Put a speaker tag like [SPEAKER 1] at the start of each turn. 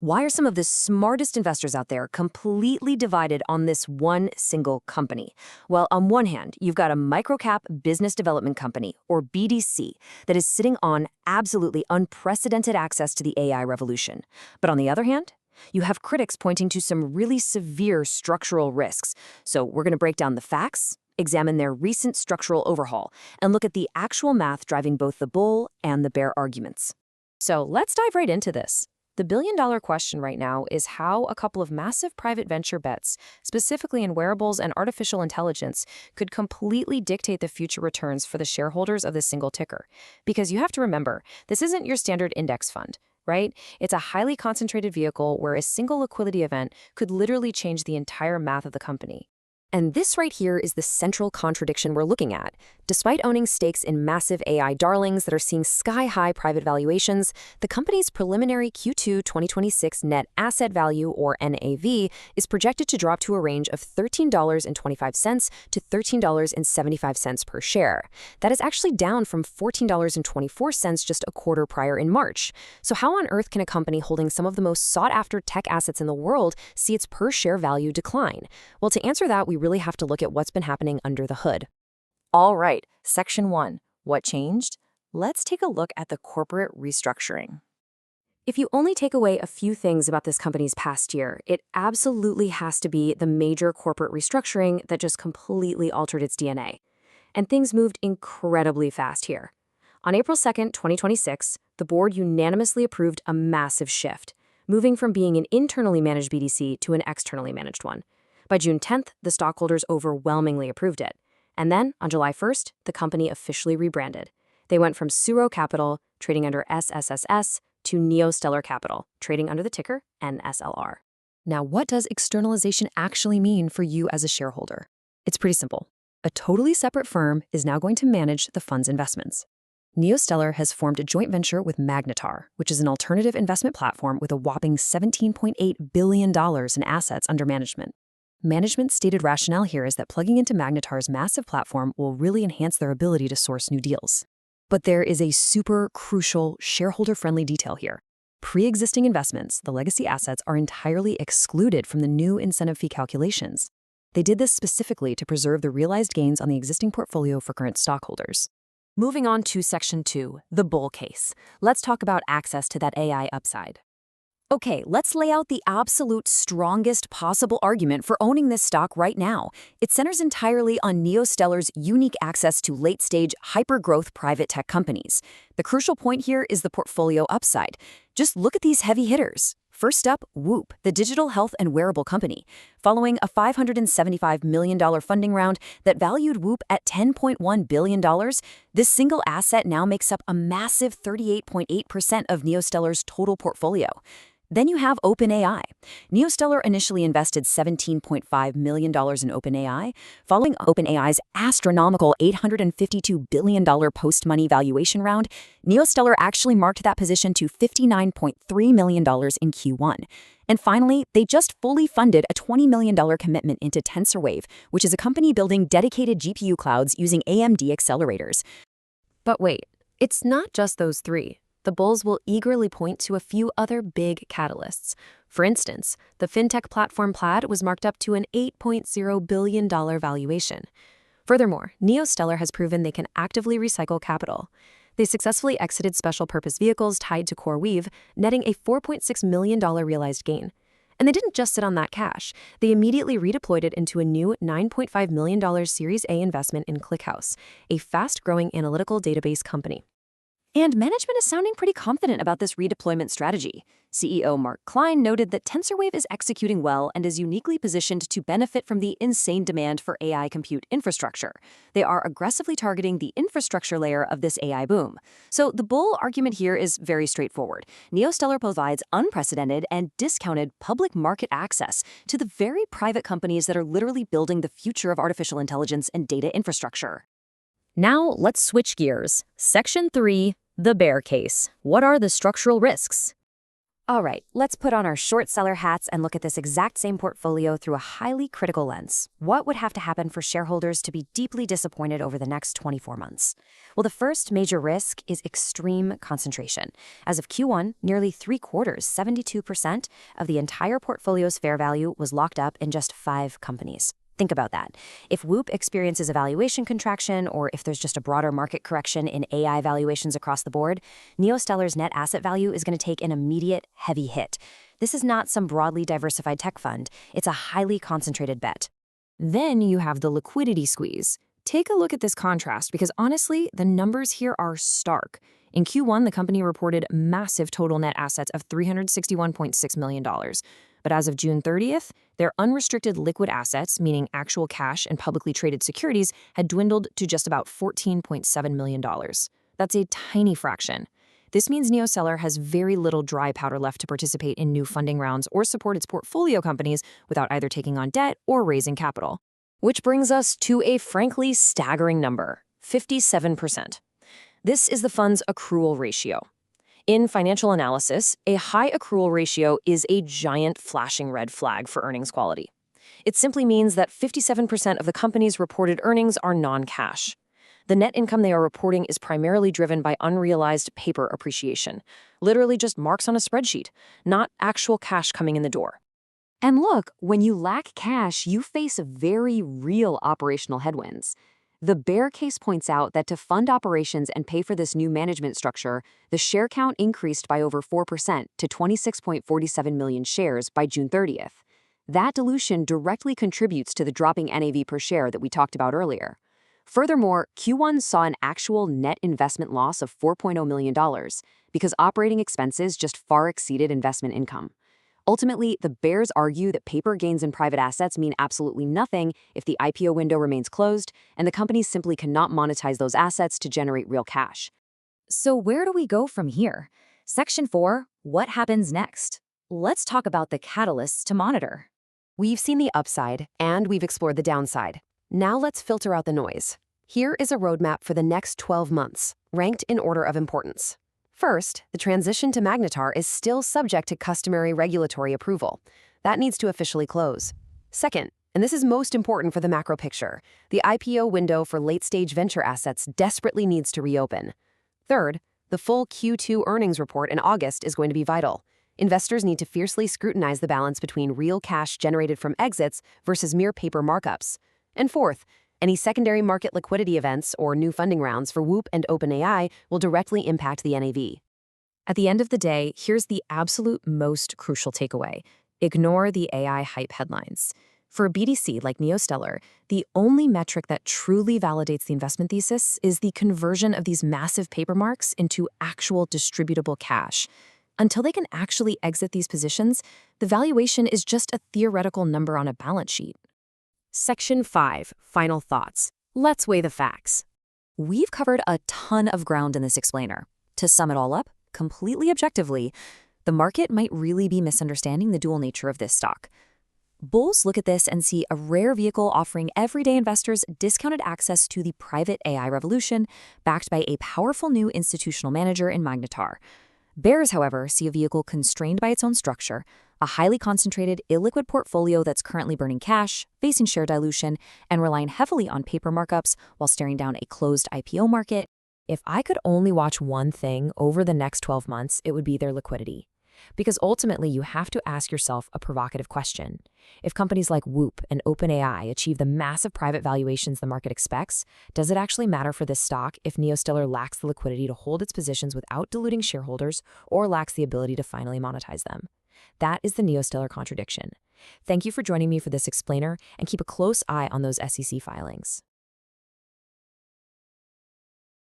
[SPEAKER 1] Why are some of the smartest investors out there completely divided on this one single company? Well, on one hand, you've got a microcap business development company, or BDC, that is sitting on absolutely unprecedented access to the AI revolution. But on the other hand, you have critics pointing to some really severe structural risks. So we're going to break down the facts, examine their recent structural overhaul, and look at the actual math driving both the bull and the bear arguments. So let's dive right into this. The billion-dollar question right now is how a couple of massive private venture bets, specifically in wearables and artificial intelligence, could completely dictate the future returns for the shareholders of this single ticker. Because you have to remember, this isn't your standard index fund, right? It's a highly concentrated vehicle where a single liquidity event could literally change the entire math of the company. And this right here is the central contradiction we're looking at. Despite owning stakes in massive AI darlings that are seeing sky-high private valuations, the company's preliminary Q2 2026 net asset value, or NAV, is projected to drop to a range of $13.25 to $13.75 per share. That is actually down from $14.24 just a quarter prior in March. So how on earth can a company holding some of the most sought-after tech assets in the world see its per-share value decline? Well, to answer that, we really have to look at what's been happening under the hood. All right, Section 1. What changed? Let's take a look at the corporate restructuring. If you only take away a few things about this company's past year, it absolutely has to be the major corporate restructuring that just completely altered its DNA. And things moved incredibly fast here. On April 2nd, 2026, the board unanimously approved a massive shift, moving from being an internally managed BDC to an externally managed one. By June 10th, the stockholders overwhelmingly approved it. And then, on July 1st, the company officially rebranded. They went from SuRo Capital, trading under SSSS, to Neostellar Capital, trading under the ticker NSLR. Now, what does externalization actually mean for you as a shareholder? It's pretty simple. A totally separate firm is now going to manage the fund's investments. Neostellar has formed a joint venture with Magnetar, which is an alternative investment platform with a whopping $17.8 billion in assets under management. Management's stated rationale here is that plugging into Magnetar's massive platform will really enhance their ability to source new deals. But there is a super crucial shareholder-friendly detail here. Pre-existing investments, the legacy assets, are entirely excluded from the new incentive fee calculations. They did this specifically to preserve the realized gains on the existing portfolio for current stockholders. Moving on to Section 2, the bull case. Let's talk about access to that AI upside. Okay, let's lay out the absolute strongest possible argument for owning this stock right now. It centers entirely on Neostellar's unique access to late-stage, hyper-growth private tech companies. The crucial point here is the portfolio upside. Just look at these heavy hitters. First up, Whoop, the digital health and wearable company. Following a $575 million funding round that valued Whoop at $10.1 billion, this single asset now makes up a massive 38.8% of Neostellar's total portfolio. Then you have OpenAI. Neostellar initially invested $17.5 million in OpenAI. Following OpenAI's astronomical $852 billion post-money valuation round, Neostellar actually marked that position to $59.3 million in Q1. And finally, they just fully funded a $20 million commitment into TensorWave, which is a company building dedicated GPU clouds using AMD accelerators. But wait, it's not just those three. The bulls will eagerly point to a few other big catalysts. For instance, the fintech platform Plaid was marked up to an $8.0 billion valuation. Furthermore, Neostellar has proven they can actively recycle capital. They successfully exited special purpose vehicles tied to CoreWeave, netting a $4.6 million realized gain. And they didn't just sit on that cash. They immediately redeployed it into a new $9.5 million Series A investment in ClickHouse, a fast-growing analytical database company. And management is sounding pretty confident about this redeployment strategy. CEO Mark Klein noted that TensorWave is executing well and is uniquely positioned to benefit from the insane demand for AI compute infrastructure. They are aggressively targeting the infrastructure layer of this AI boom. So the bull argument here is very straightforward. Neostellar provides unprecedented and discounted public market access to the very private companies that are literally building the future of artificial intelligence and data infrastructure. Now, let's switch gears. Section 3, the bear case. What are the structural risks? All right, let's put on our short seller hats and look at this exact same portfolio through a highly critical lens. What would have to happen for shareholders to be deeply disappointed over the next 24 months? Well, the first major risk is extreme concentration. As of Q1, nearly 3/4, 72% of the entire portfolio's fair value was locked up in just 5 companies. Think about that. If Whoop experiences a valuation contraction, or if there's just a broader market correction in AI valuations across the board, Neostellar's net asset value is going to take an immediate heavy hit. This is not some broadly diversified tech fund. It's a highly concentrated bet. Then you have the liquidity squeeze. Take a look at this contrast because honestly, the numbers here are stark. In Q1, the company reported massive total net assets of $361.6 million. But as of June 30th, their unrestricted liquid assets, meaning actual cash and publicly traded securities, had dwindled to just about $14.7 million. That's a tiny fraction. This means Neostellar has very little dry powder left to participate in new funding rounds or support its portfolio companies without either taking on debt or raising capital. Which brings us to a frankly staggering number, 57%. This is the fund's accrual ratio. In financial analysis, a high accrual ratio is a giant flashing red flag for earnings quality. It simply means that 57% of the company's reported earnings are non-cash. The net income they are reporting is primarily driven by unrealized paper appreciation, literally just marks on a spreadsheet, not actual cash coming in the door. And look, when you lack cash, you face very real operational headwinds. The bear case points out that to fund operations and pay for this new management structure, the share count increased by over 4% to 26.47 million shares by June 30th. That dilution directly contributes to the dropping NAV per share that we talked about earlier. Furthermore, Q1 saw an actual net investment loss of $4.0 million because operating expenses just far exceeded investment income. Ultimately, the bears argue that paper gains in private assets mean absolutely nothing if the IPO window remains closed, and the companies simply cannot monetize those assets to generate real cash. So where do we go from here? Section 4, what happens next? Let's talk about the catalysts to monitor. We've seen the upside, and we've explored the downside. Now let's filter out the noise. Here is a roadmap for the next 12 months, ranked in order of importance. First, the transition to Magnetar is still subject to customary regulatory approval. That needs to officially close. Second, and this is most important for the macro picture, the IPO window for late-stage venture assets desperately needs to reopen. Third, the full Q2 earnings report in August is going to be vital. Investors need to fiercely scrutinize the balance between real cash generated from exits versus mere paper markups. And fourth, any secondary market liquidity events or new funding rounds for Whoop and OpenAI will directly impact the NAV. At the end of the day, here's the absolute most crucial takeaway. Ignore the AI hype headlines. For a BDC like Neostellar, the only metric that truly validates the investment thesis is the conversion of these massive paper marks into actual distributable cash. Until they can actually exit these positions, the valuation is just a theoretical number on a balance sheet. Section 5, Final Thoughts. Let's weigh the facts. We've covered a ton of ground in this explainer. To sum it all up, completely objectively, the market might really be misunderstanding the dual nature of this stock. Bulls look at this and see a rare vehicle offering everyday investors discounted access to the private AI revolution, backed by a powerful new institutional manager in Magnetar. Bears, however, see a vehicle constrained by its own structure, a highly concentrated, illiquid portfolio that's currently burning cash, facing share dilution, and relying heavily on paper markups while staring down a closed IPO market. If I could only watch one thing over the next 12 months, it would be their liquidity. Because ultimately, you have to ask yourself a provocative question. If companies like Whoop and OpenAI achieve the massive private valuations the market expects, does it actually matter for this stock if Neostellar lacks the liquidity to hold its positions without diluting shareholders or lacks the ability to finally monetize them? That is the Neostellar contradiction. Thank you for joining me for this explainer, and keep a close eye on those SEC filings.